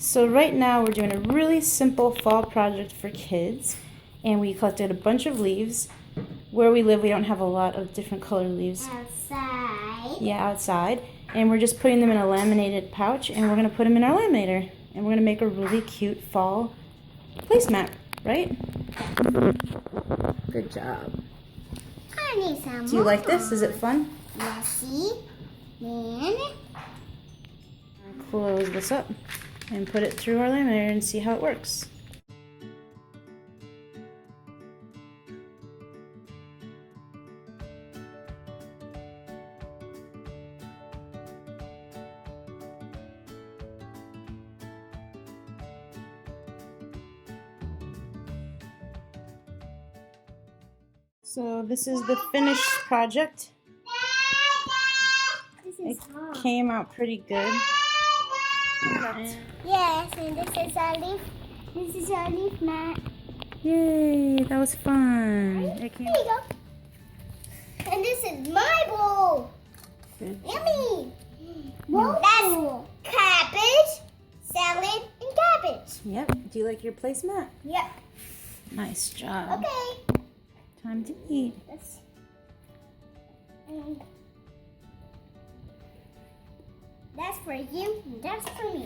So right now we're doing a really simple fall project for kids, and we collected a bunch of leaves. Where we live, we don't have a lot of different colored leaves. Outside. Yeah, outside. And we're just putting them in a laminated pouch, and we're going to put them in our laminator. And we're going to make a really cute fall placemat, right? Good job. I need some Do you like this? Is it fun? Yeah, see? Then Close this up and put it through our laminator and see how it works. So this is the finished project. It came out pretty good. yes, and this is our leaf. This is our leaf mat. Yay, that was fun. It came... There you go. And this is my bowl. Good. Yummy. That's cabbage, salad, and cabbage. Yep. Do you like your placemat? Yep. Nice job. Okay. Time to eat. That's for you, and that's for me.